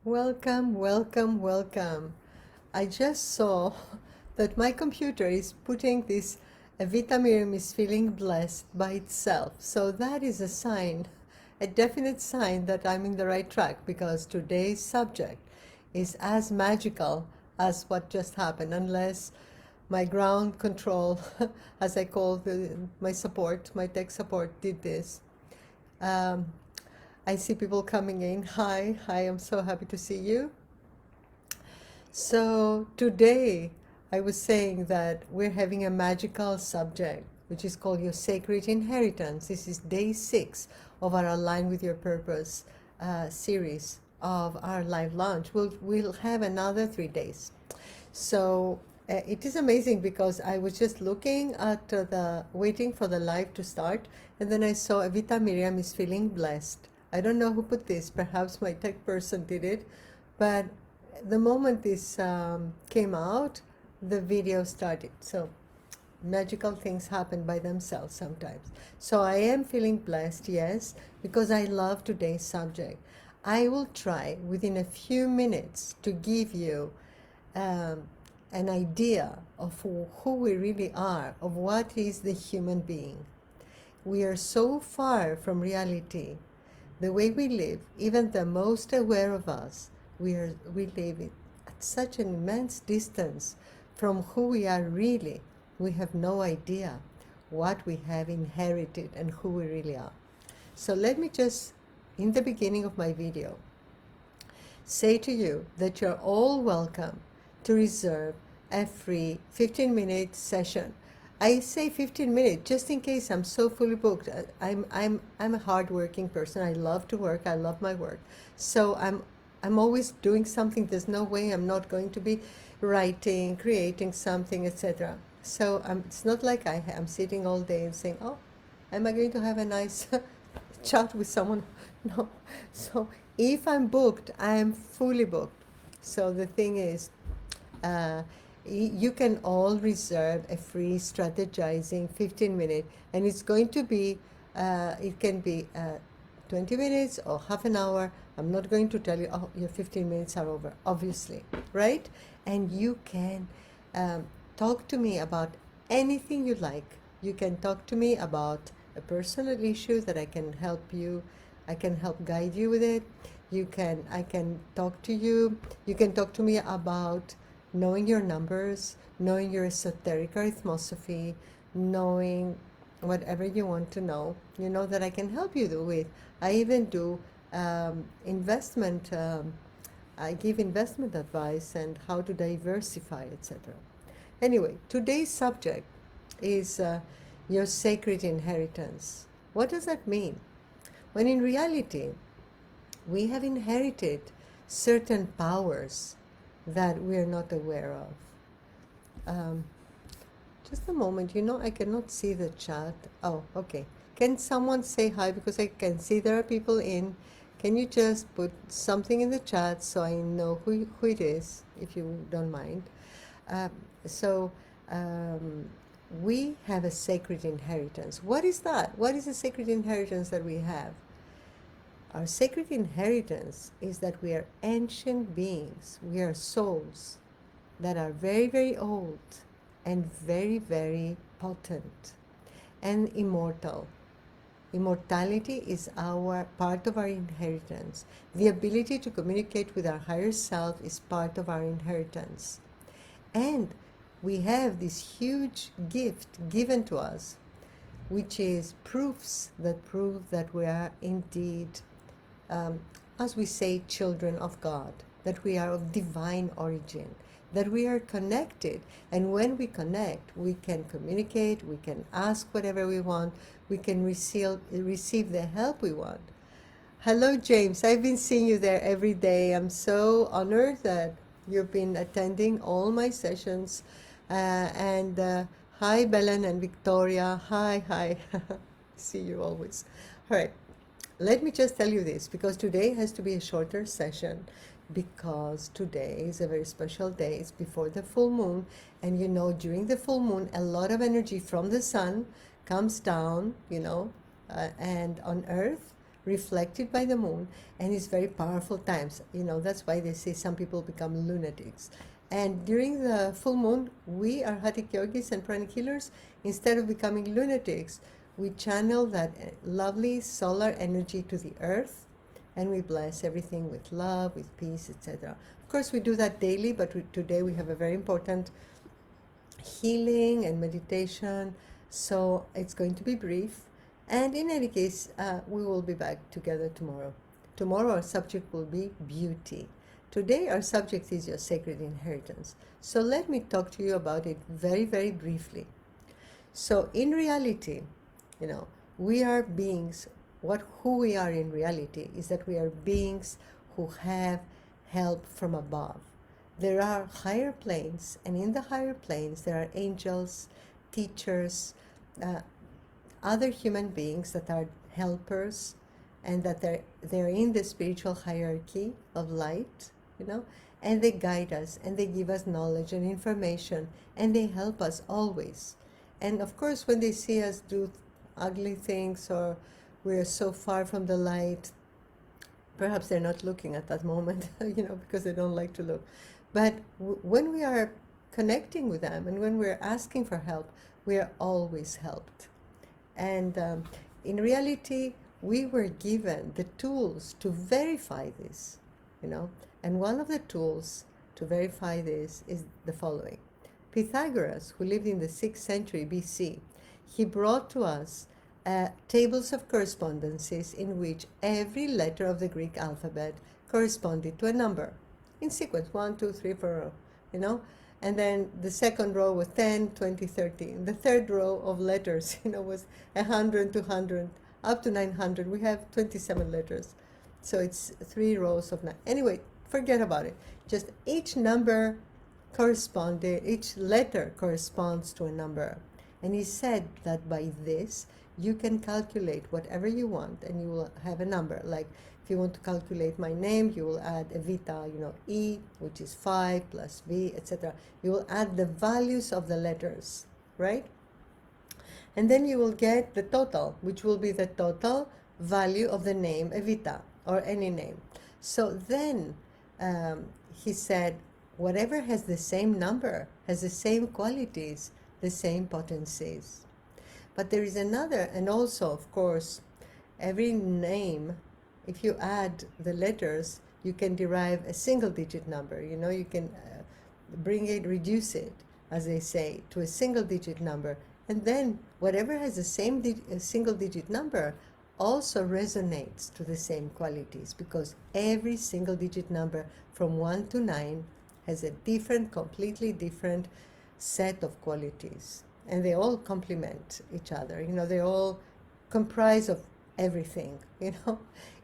Welcome, welcome, welcome. I just saw that my computer is putting this Evita Myriam is feeling blessed by itself. So that is a sign, a definite sign that I'm in the right track because today's subject is as magical as what just happened, unless my ground control, as I call my support, my tech support, did this. Um, I see people coming in. Hi, I'm so happy to see you. So today I was saying that we're having a magical subject, which is called your sacred inheritance. This is day 6 of our Align with Your Purpose series of our live launch. We'll have another 3 days. So it is amazing because I was just looking at waiting for the live to start, and then I saw Evita Myriam is feeling blessed. I don't know who put this, perhaps my tech person did it, but the moment this came out, the video started. So magical things happen by themselves sometimes. So I am feeling blessed, yes, because I love today's subject. I will try within a few minutes to give you an idea of who we really are, of what is the human being. We are so far from reality. The way we live, even the most aware of us, we live at such an immense distance from who we are really. We have no idea what we have inherited and who we really are. So let me just, in the beginning of my video, say to you that you're all welcome to reserve a free 15-minute session. I say 15 minutes just in case I'm so fully booked. I'm a hardworking person. I love to work. I love my work. So I'm always doing something. There's no way I'm not going to be writing, creating something, etc. So it's not like I'm sitting all day and saying, oh, am I going to have a nice chat with someone? No. So if I'm booked, I am fully booked. So the thing is, you can all reserve a free strategizing 15-minute, and it's going to be, it can be 20 minutes or half an hour. I'm not going to tell you, oh, your 15 minutes are over, obviously, right? And you can talk to me about anything you like. You can talk to me about a personal issue that I can help you. I can help guide you with it. I can talk to you. You can talk to me about knowing your numbers, knowing your esoteric arithmosophy, knowing whatever you want to know, you know that I can help you with. I even do investment, I give investment advice and how to diversify, etc. Anyway, today's subject is your sacred inheritance. What does that mean? When in reality, we have inherited certain powers that we are not aware of. Just a moment, I cannot see the chat. Oh, okay. Can someone say hi? Because I can see there are people in. Can you just put something in the chat so I know who it is, if you don't mind? So we have a sacred inheritance. What is that? What is the sacred inheritance that we have? Our sacred inheritance is that we are ancient beings. We are souls that are very, very old and very, very potent and immortal. Immortality is part of our inheritance. The ability to communicate with our higher self is part of our inheritance. And we have this huge gift given to us, which is proofs that prove that we are indeed, as we say, children of God, that we are of divine origin, that we are connected. And when we connect, we can communicate, we can ask whatever we want, we can receive the help we want. Hello, James. I've been seeing you there every day. I'm so honored that you've been attending all my sessions. Hi, Belen and Victoria. Hi. See you always. All right. Let me just tell you this, because today has to be a shorter session, because today is a very special day. It's before the full moon, and during the full moon, a lot of energy from the sun comes down, and on Earth, reflected by the moon, and it's very powerful times. That's why they say some people become lunatics. And during the full moon, we are Hatha yogis and pranic healers. Instead of becoming lunatics, we channel that lovely solar energy to the earth, and we bless everything with love, with peace, etc. Of course, we do that daily, but today we have a very important healing and meditation, so it's going to be brief. And in any case, we will be back together tomorrow. Tomorrow our subject will be beauty. Today our subject is your sacred inheritance. So let me talk to you about it very, very briefly. So in reality, we are beings. Who we are in reality is that we are beings who have help from above. There are higher planes, and in the higher planes there are angels, teachers, other human beings that are helpers, and that they're in the spiritual hierarchy of light, and they guide us, and they give us knowledge and information, and they help us always. And of course, when they see us do ugly things, or we're so far from the light, perhaps they're not looking at that moment, because they don't like to look. But when we are connecting with them, and when we're asking for help, we are always helped. And in reality, we were given the tools to verify this, And one of the tools to verify this is the following. Pythagoras, who lived in the 6th century BC, he brought to us tables of correspondences in which every letter of the Greek alphabet corresponded to a number in sequence, 1, 2, 3, 4, and then the second row was 10, 20, 30. The third row of letters, was 100, 200, up to 900. We have 27 letters, so it's 3 rows of 9. Anyway, forget about it. Just each number each letter corresponds to a number. And he said that by this, you can calculate whatever you want, and you will have a number. Like, if you want to calculate my name, you will add Evita, E, which is 5 plus V, etc. You will add the values of the letters, right? And then you will get the total, which will be the total value of the name Evita, or any name. So then he said, whatever has the same number, has the same qualities, the same potencies. But there is another, and also, of course, every name, if you add the letters, you can derive a single-digit number. You can reduce it, as they say, to a single-digit number. And then whatever has the same single-digit number also resonates to the same qualities, because every single-digit number from 1 to 9 has a completely different set of qualities. And they all complement each other. They all comprise of everything.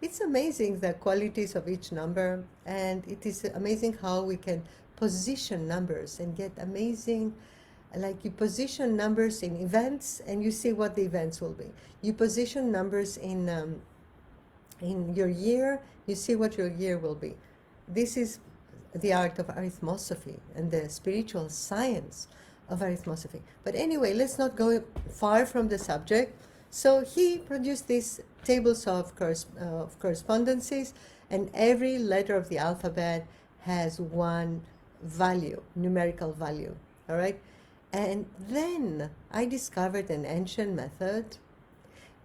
It's amazing the qualities of each number, and it is amazing how we can position numbers and get amazing, like, you position numbers in events and you see what the events will be. You position numbers in your year, you see what your year will be. This is the art of arithmosophy and the spiritual science of arithmosophy. But anyway, let's not go far from the subject. So he produced these tables of correspondences, and every letter of the alphabet has one value, numerical value, all right? And then I discovered an ancient method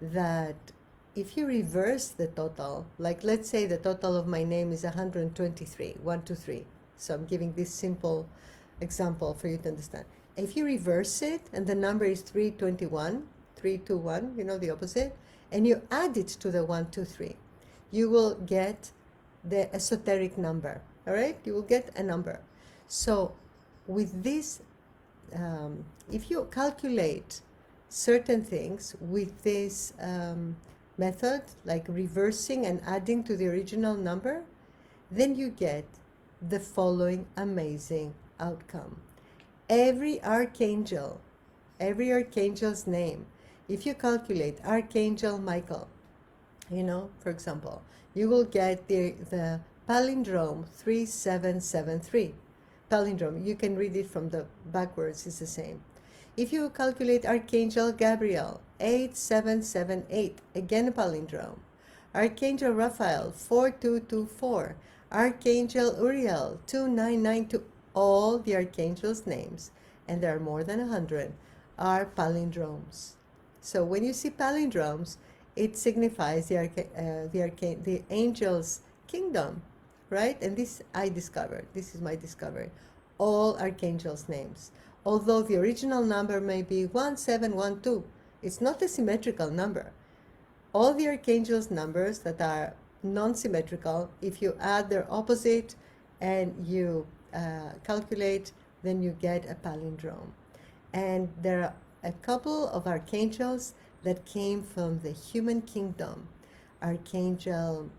that if you reverse the total, like, let's say the total of my name is 123, 1, 2, 3. So I'm giving this simple example for you to understand. If you reverse it and the number is 321, 321, the opposite, and you add it to the 1, 2, 3, you will get the esoteric number, all right? You will get a number. So with this, if you calculate certain things with this method, like reversing and adding to the original number, then you get the following amazing outcome. Every archangel's name, if you calculate Archangel Michael, for example, you will get the palindrome 3773. Palindrome, you can read it from the backwards, it's the same. If you calculate Archangel Gabriel, 8778, again a palindrome. Archangel Raphael 4224, Archangel Uriel 2992. All the archangels' names, and there are more than 100, are palindromes. So when you see palindromes, it signifies the angel's kingdom, right? And this I discovered. This is my discovery. All archangels' names. Although the original number may be 1712, it's not a symmetrical number. All the archangels' numbers that are non-symmetrical, if you add their opposite and you calculate, then you get a palindrome. And there are a couple of archangels that came from the human kingdom. Archangel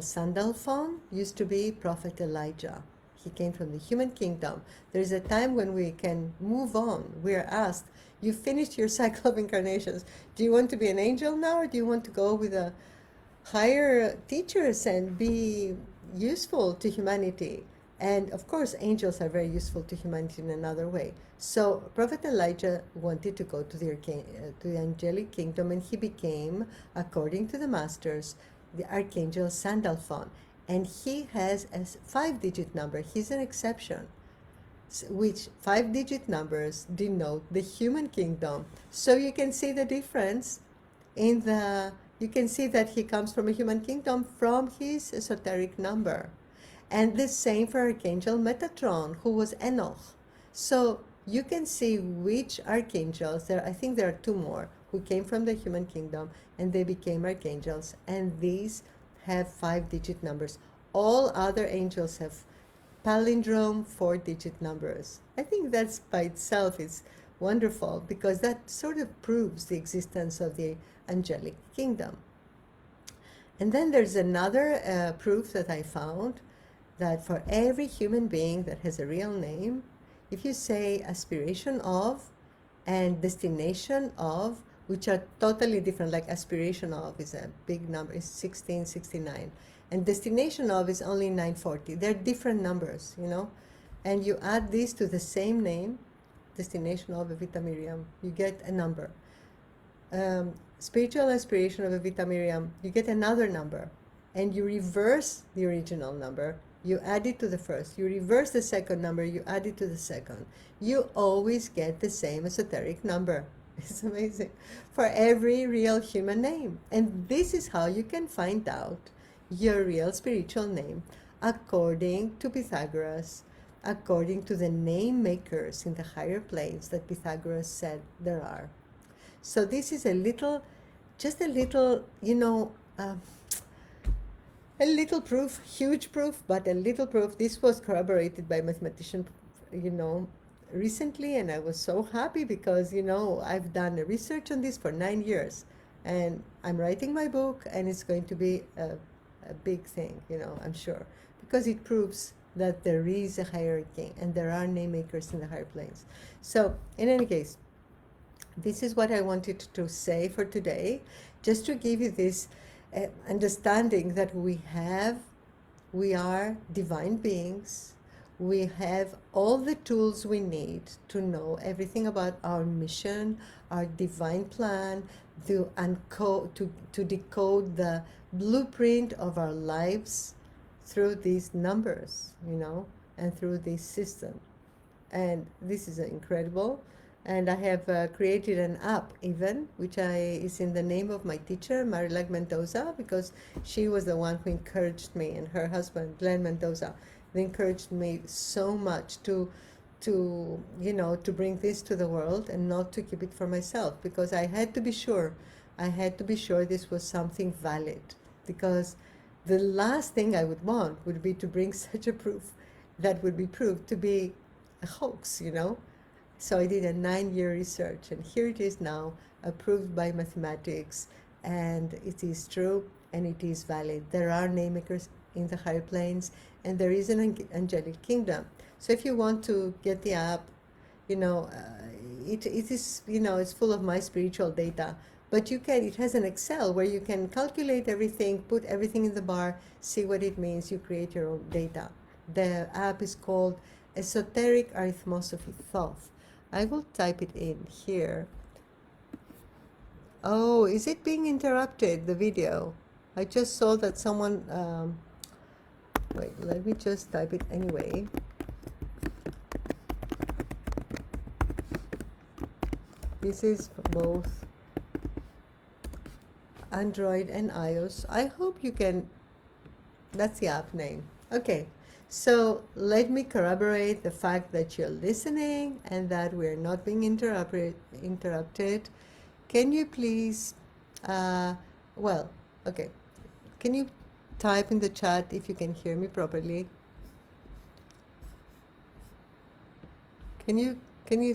Sandalphon used to be Prophet Elijah. He came from the human kingdom. There is a time when we can move on. We are asked, you finished your cycle of incarnations. Do you want to be an angel now, or do you want to go with a higher teachers and be useful to humanity? And of course, angels are very useful to humanity in another way. So Prophet Elijah wanted to go to the angelic kingdom, and he became, according to the masters, the Archangel Sandalphon. And he has a 5-digit number. He's an exception, which 5-digit numbers denote the human kingdom. So you can see the difference you can see that he comes from a human kingdom from his esoteric number. And the same for Archangel Metatron, who was Enoch. So you can see which archangels, I think there are 2 more, who came from the human kingdom and they became archangels. And these have 5-digit numbers. All other angels have palindrome 4-digit numbers. I think that's by itself is wonderful, because that sort of proves the existence of the angelic kingdom. And then there's another proof that I found, that for every human being that has a real name, if you say aspiration of and destination of, which are totally different, like aspiration of is a big number, is 1669, and destination of is only 940. They're different numbers, and you add these to the same name, destination of Evita Myriam, you get a number. Spiritual aspiration of Evita Myriam, you get another number, and you reverse the original number, you add it to the first, you reverse the second number, you add it to the second. You always get the same esoteric number. It's amazing. For every real human name. And this is how you can find out your real spiritual name, according to Pythagoras, according to the name makers in the higher planes that Pythagoras said there are. So this is a little proof, huge proof, but a little proof. This was corroborated by mathematician, recently, and I was so happy because, I've done research on this for 9 years, and I'm writing my book, and it's going to be a big thing, I'm sure, because it proves that there is a hierarchy and there are name makers in the higher planes. So in any case, this is what I wanted to say for today, just to give you this understanding that we are divine beings. We have all the tools we need to know everything about our mission, our divine plan, to decode the blueprint of our lives through these numbers, and through this system. And this is incredible. And I have created an app even, which is in the name of my teacher, Marilag Mendoza, because she was the one who encouraged me, and her husband, Glenn Mendoza. They encouraged me so much to bring this to the world and not to keep it for myself, because I had to be sure this was something valid, because the last thing I would want would be to bring such a proof that would be proved to be a hoax, So I did a 9-year research, and here it is now, approved by mathematics, and it is true and it is valid. There are name makers in the higher planes, and there is an angelic kingdom. So if you want to get the app, it is, it's full of my spiritual data. But it has an Excel where you can calculate everything, put everything in the bar, see what it means, you create your own data. The app is called Esoteric Arithmosophy Proofs. I will type it in here. Oh, is it being interrupted, the video? I just saw that someone, wait, let me just type it anyway. This is both Android and iOS. I hope you can, that's the app name. Okay, so let me corroborate the fact that you're listening and that we're not being interrupted. Can you please, well, okay, can you type in the chat if you can hear me properly? Can you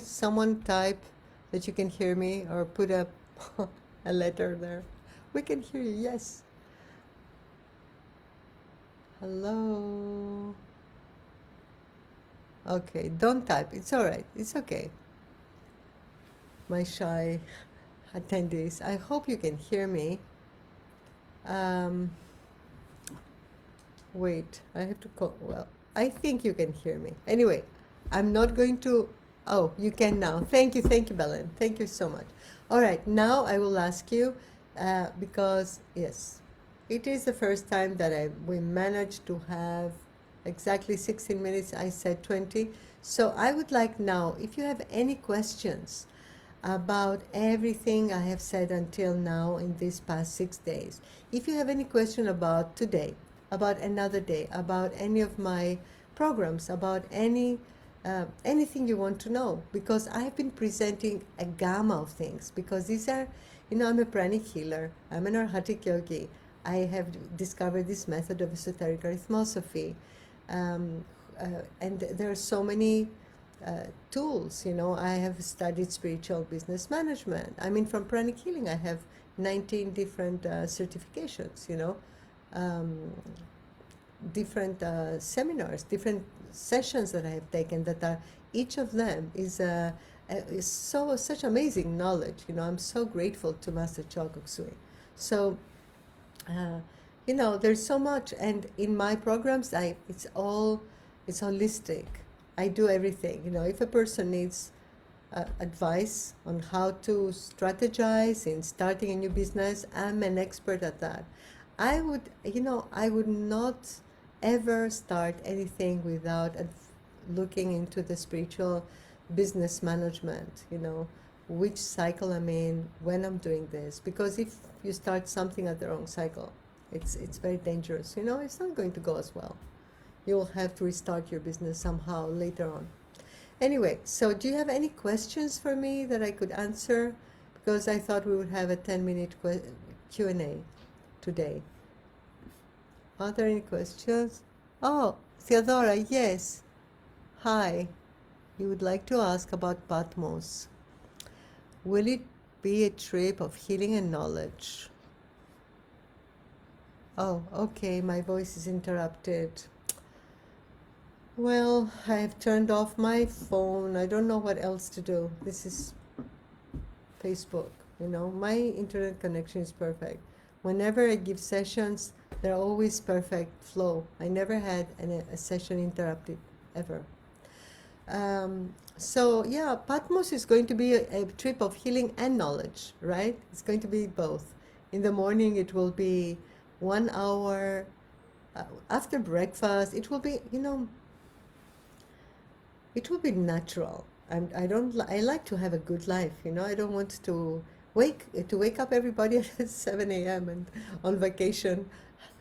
someone type that you can hear me, or put a a letter there? We can hear you, yes. Hello. Okay, don't type. It's all right. It's okay. My shy attendees, I hope you can hear me. Wait, I have to call. Well, I think you can hear me. Anyway, I'm not going to. Oh, you can now. Thank you, Belen. Thank you so much. All right, now I will ask you, because yes, it is the first time that we managed to have exactly 16 minutes. I said 20. So I would like now, if you have any questions about everything I have said until now in these past 6 days. If you have any question about today, about another day, about any of my programs, about anything you want to know, because I've been presenting a gamma of things, because these are, I'm a pranic healer, I'm an arhatic yogi, I have discovered this method of esoteric arithmosophy, and there are so many tools. I have studied spiritual business management. I mean, from pranic healing, I have 19 different certifications, different seminars, different sessions that I have taken, that are, each of them is such amazing knowledge. I'm so grateful to Master Choa Sui. So, there's so much, and in my programs, it's holistic. I do everything. If a person needs advice on how to strategize in starting a new business, I'm an expert at that. I would not ever start anything without looking into the spiritual business management, which cycle I'm in, when I'm doing this. Because if you start something at the wrong cycle, it's very dangerous. It's not going to go as well. You will have to restart your business somehow later on. Anyway, so do you have any questions for me that I could answer? Because I thought we would have a 10-minute Q&A today. Are there any questions? Oh, Theodora, yes. Hi. You would like to ask about Patmos. Will it be a trip of healing and knowledge? Oh, okay, my voice is interrupted. Well, I have turned off my phone. I don't know what else to do. This is Facebook. My internet connection is perfect. Whenever I give sessions, they're always perfect flow. I never had a session interrupted, ever. So yeah, Patmos is going to be a trip of healing and knowledge, right? It's going to be both. In the morning, it will be 1 hour. After breakfast, it will be, it will be natural. I like to have a good life. I don't want to wake up everybody at 7 a.m. and on vacation.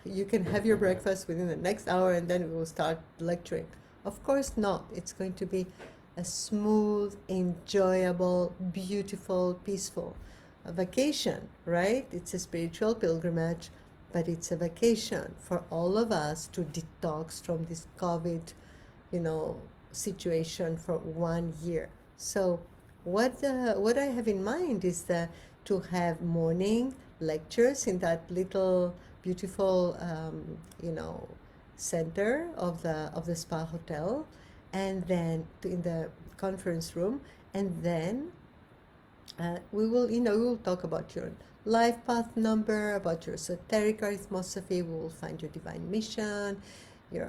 You can have your breakfast within the next hour, and then we will start lecturing. Of course not. It's going to be a smooth, enjoyable, beautiful, peaceful vacation, right? It's a spiritual pilgrimage, but it's a vacation for all of us to detox from this COVID, situation for 1 year. So what I have in mind is to have morning lectures in that little beautiful center of the spa hotel, and then in the conference room, and then we will talk about your life path number, about your esoteric arithmosophy. We will find your divine mission,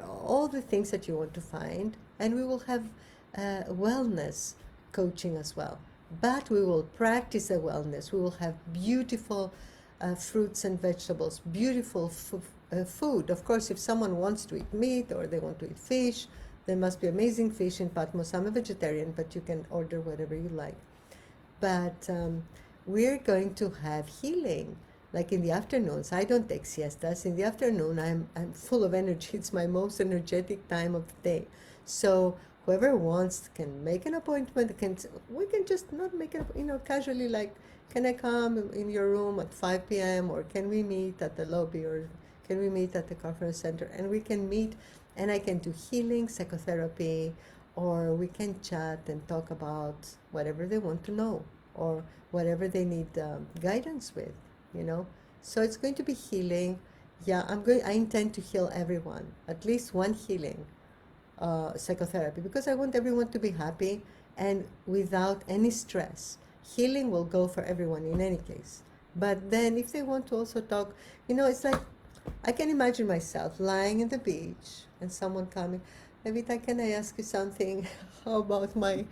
all the things that you want to find, and we will have wellness coaching as well. but we will practice the wellness. We will have beautiful fruits and vegetables, beautiful food. Of course, if someone wants to eat meat or they want to eat fish, there must be amazing fish in Patmos. I'm a vegetarian, but you can order whatever you like. But we're going to have healing. Like in the afternoons, I don't take siestas. In the afternoon, I'm full of energy. It's my most energetic time of the day. So whoever wants can make an appointment. We can just not make it, casually, like, can I come in your room at 5 p.m. or can we meet at the lobby or can we meet at the conference center? And we can meet and I can do healing, psychotherapy, or we can chat and talk about whatever they want to know or whatever they need guidance with, So it's going to be healing. Yeah, I intend to heal everyone, at least one healing psychotherapy, because I want everyone to be happy and without any stress. Healing will go for everyone in any case. But then if they want to also talk, it's like I can imagine myself lying in the beach and someone coming, Evita, can I ask you something? How about my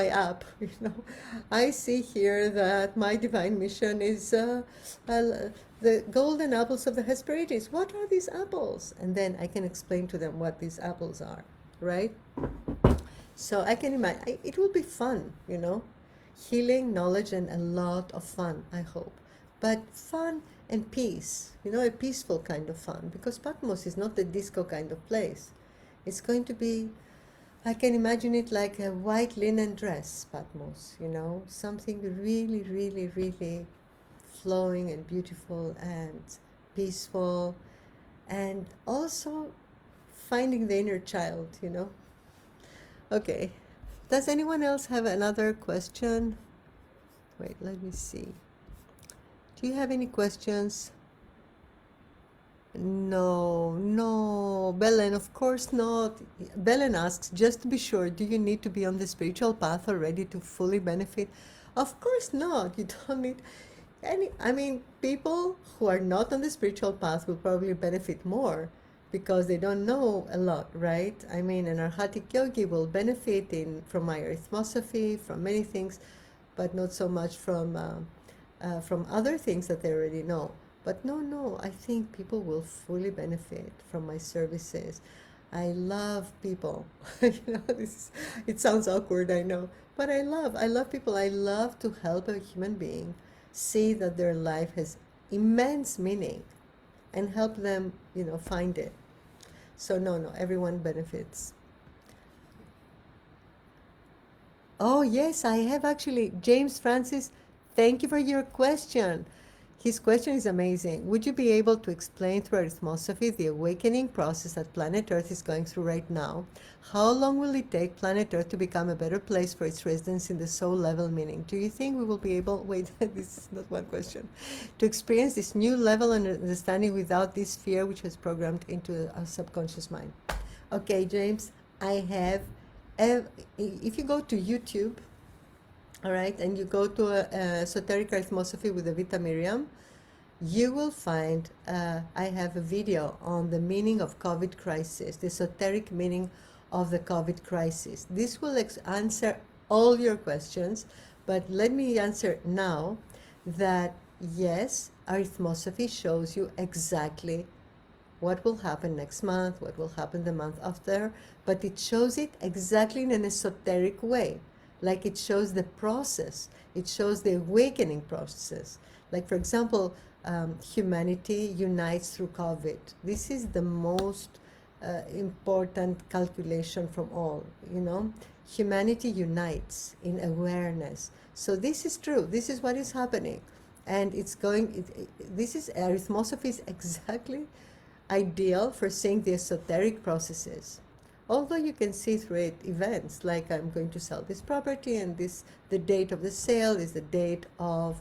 app? I see here that my divine mission is the golden apples of the Hesperides. What are these apples? And then I can explain to them what these apples are, right? So I can imagine it will be fun, healing, knowledge, and a lot of fun, I hope. But fun and peace, a peaceful kind of fun, because Patmos is not the disco kind of place. It's going to be, I can imagine it like a white linen dress, Patmos, something really, really, really flowing and beautiful and peaceful, and also finding the inner child, Okay. Does anyone else have another question? Wait, let me see. Do you have any questions? No, Belen, of course not. Belen asks, just to be sure, do you need to be on the spiritual path already to fully benefit? Of course not. You don't need any. People who are not on the spiritual path will probably benefit more because they don't know a lot, right? An arhatic yogi will benefit from my arithmosophy, from many things, but not so much from other things that they already know. But no, I think people will fully benefit from my services. I love people. It sounds awkward, I know, but I love people. I love to help a human being see that their life has immense meaning and help them, find it. So no, everyone benefits. Oh, yes, I have actually. James Francis, thank you for your question. His question is amazing. Would you be able to explain through arithmosophy the awakening process that planet Earth is going through right now? How long will it take planet Earth to become a better place for its residents in the soul level meaning? Do you think we will be able, wait, this is not one question, to experience this new level of understanding without this fear which was programmed into our subconscious mind? Okay, James, I have, if you go to YouTube, all right, and you go to Esoteric Arithmosophy with Evita Myriam, you will find I have a video on the meaning of COVID crisis, the esoteric meaning of the COVID crisis. This will answer all your questions, but let me answer now that yes, arithmosophy shows you exactly what will happen next month, what will happen the month after, but it shows it exactly in an esoteric way. Like it shows the process, it shows the awakening process. Like, for example, humanity unites through COVID. This is the most important calculation from all, Humanity unites in awareness. So this is true. This is what is happening. And this is, arithmosophy is exactly ideal for seeing the esoteric processes. Although you can see through it events like I'm going to sell this property and the date of the sale is the date of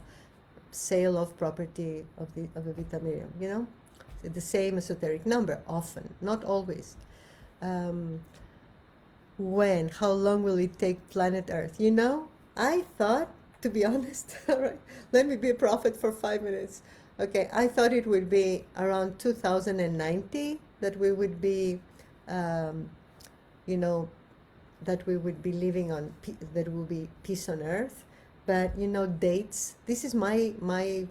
sale of property of Evita Myriam, the same esoteric number often, not always. How long will it take planet Earth? I thought, to be honest, all right, let me be a prophet for 5 minutes. Okay, I thought it would be around 2090 that we would be that we would be living on, that will be peace on earth. But dates, this is my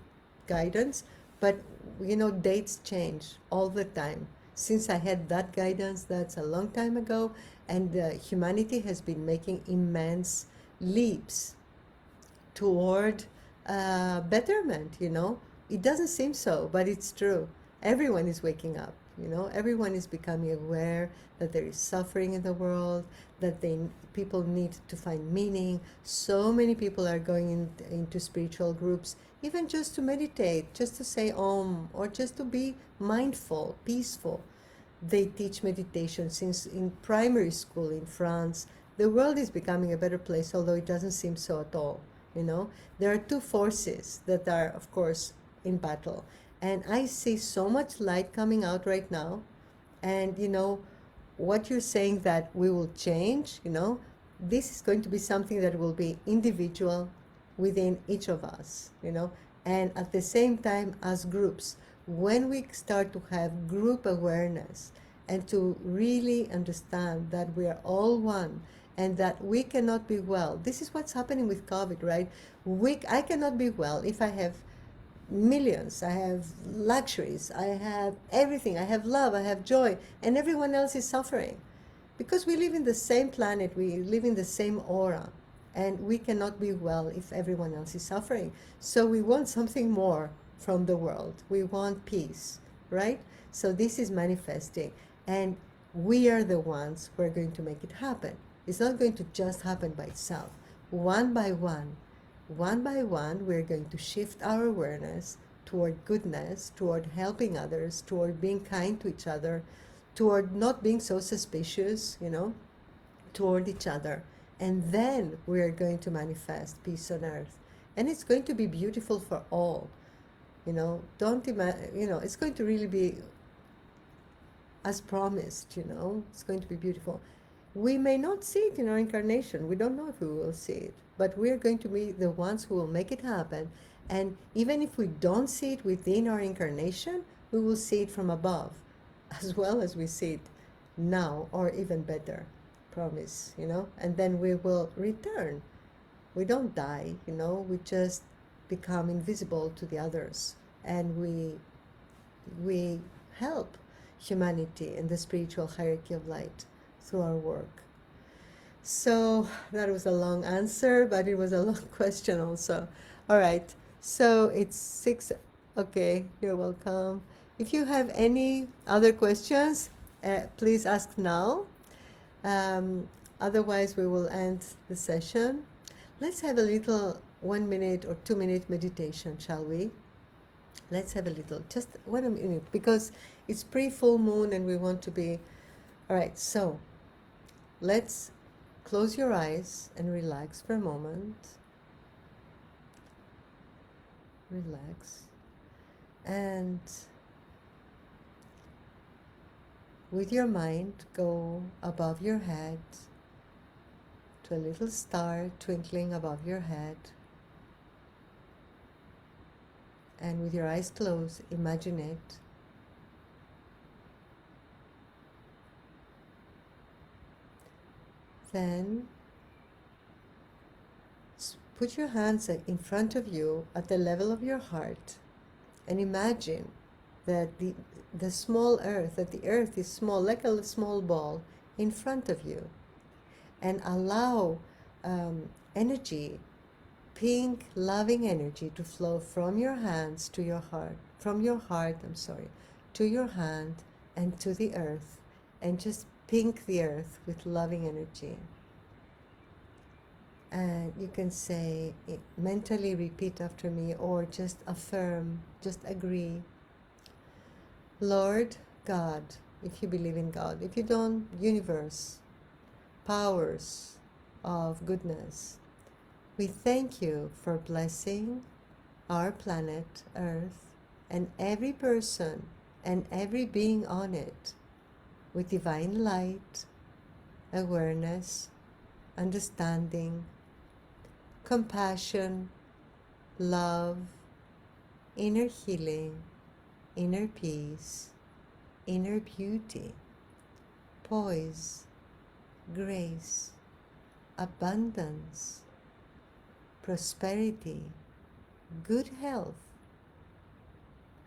guidance, but dates change all the time. Since I had that guidance, that's a long time ago, and humanity has been making immense leaps toward betterment. It doesn't seem so, but it's true. Everyone is waking up. Everyone is becoming aware that there is suffering in the world, that people need to find meaning. So many people are going into spiritual groups, even just to meditate, just to say Om, or just to be mindful, peaceful. They teach meditation since in primary school in France. The world is becoming a better place, although it doesn't seem so at all. There are two forces that are, of course, in battle. And I see so much light coming out right now. And, what you're saying that we will change, this is going to be something that will be individual within each of us, and at the same time as groups. When we start to have group awareness and to really understand that we are all one and that we cannot be well. This is what's happening with COVID, right? I cannot be well if I have millions, I have luxuries, I have everything, I have love, I have joy, and everyone else is suffering. Because we live in the same planet, we live in the same aura, and we cannot be well if everyone else is suffering. So we want something more from the world. We want peace, right? So this is manifesting, and we are the ones who are going to make it happen. It's not going to just happen by itself. One by one, we're going to shift our awareness toward goodness, toward helping others, toward being kind to each other, toward not being so suspicious, toward each other. And then we are going to manifest peace on earth. And it's going to be beautiful for all. Don't imagine, it's going to really be as promised, it's going to be beautiful. We may not see it in our incarnation. We don't know if we will see it. But we're going to be the ones who will make it happen. And even if we don't see it within our incarnation, we will see it from above, as well as we see it now, or even better. Promise, and then we will return. We don't die, we just become invisible to the others, and we help humanity in the spiritual hierarchy of light through our work. So that was a long answer, but it was a long question also. All right, so it's 6. Okay, you're welcome. If you have any other questions, please ask now. Otherwise, we will end the session. Let's have a little 1 minute or 2 minute meditation, shall we? Let's have a little, just 1 minute, because it's pre-full moon and we want to be... All right, so let's close your eyes and relax for a moment. Relax. And with your mind, go above your head to a little star twinkling above your head. And with your eyes closed, imagine it. Then put your hands in front of you at the level of your heart and imagine that the small earth, that the earth is small, like a small ball in front of you. And allow energy, pink, loving energy to flow from your hands to your heart, from your heart, to your hand and to the earth. And just pink the earth with loving energy. And you can say, mentally repeat after me, or just affirm, just agree. Lord God, if you believe in God. If you don't, universe, powers of goodness, we thank you for blessing our planet Earth and every person and every being on it with divine light, awareness, understanding, compassion, love, inner healing, inner peace, inner beauty, poise, grace, abundance, prosperity, good health,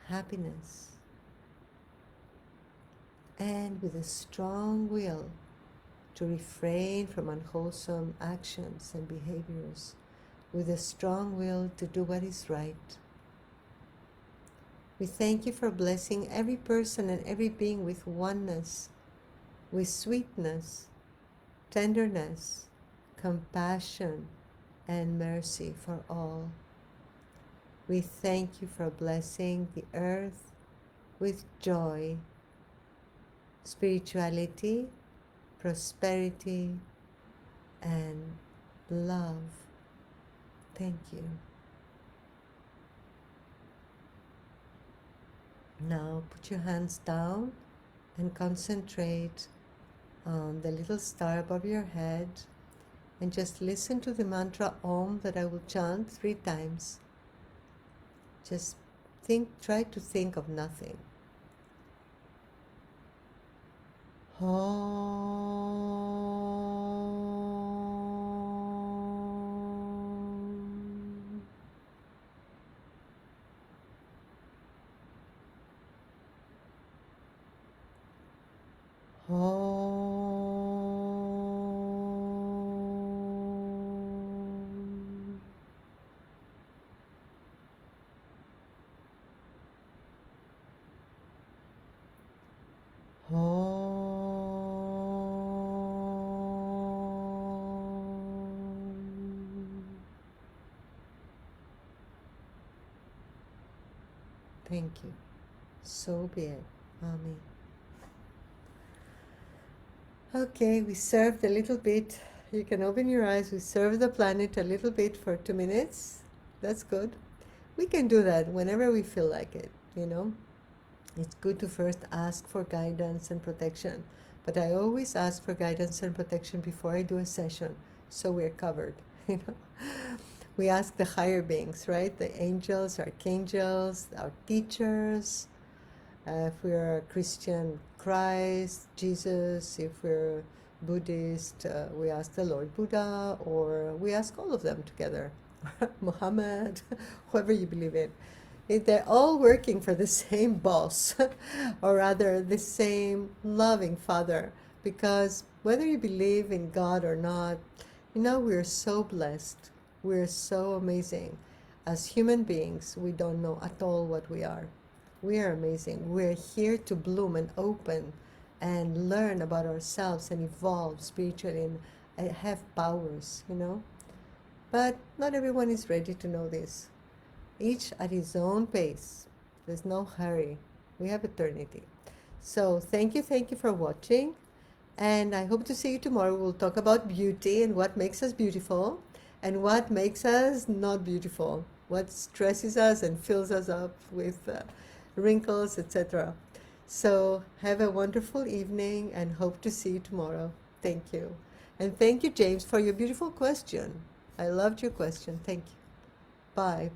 happiness, and with a strong will to refrain from unwholesome actions and behaviors, with a strong will to do what is right. We thank you for blessing every person and every being with oneness, with sweetness, tenderness, compassion, and mercy for all. We thank you for blessing the earth with joy, spirituality, prosperity, and love. Thank you. Now put your hands down and concentrate on the little star above your head and just listen to the mantra Om that I will chant 3 times. Just try to think of nothing. Om. Om. Om. Thank you. So be it. Amen. Okay, we served a little bit. You can open your eyes. We served the planet a little bit for 2 minutes. That's good. We can do that whenever we feel like it, you know. It's good to first ask for guidance and protection. But I always ask for guidance and protection before I do a session, so we're covered, you know. We ask the higher beings, right? The angels, archangels, our teachers. If we're a Christian, Christ, Jesus. If we're Buddhist, we ask the Lord Buddha, or we ask all of them together. Muhammad, whoever you believe in. They're all working for the same boss, or rather the same loving Father. Because whether you believe in God or not, you know, we're so blessed. We're so amazing. As human beings, we don't know at all what we are. We are amazing. We're here to bloom and open and learn about ourselves and evolve spiritually and have powers, you know. But not everyone is ready to know this. Each at his own pace. There's no hurry. We have eternity. So thank you for watching. And I hope to see you tomorrow. We'll talk about beauty and what makes us beautiful and what makes us not beautiful, what stresses us and fills us up with wrinkles, etc. So have a wonderful evening and hope to see you tomorrow. Thank you. And thank you, James, for your beautiful question. I loved your question. Thank you. Bye.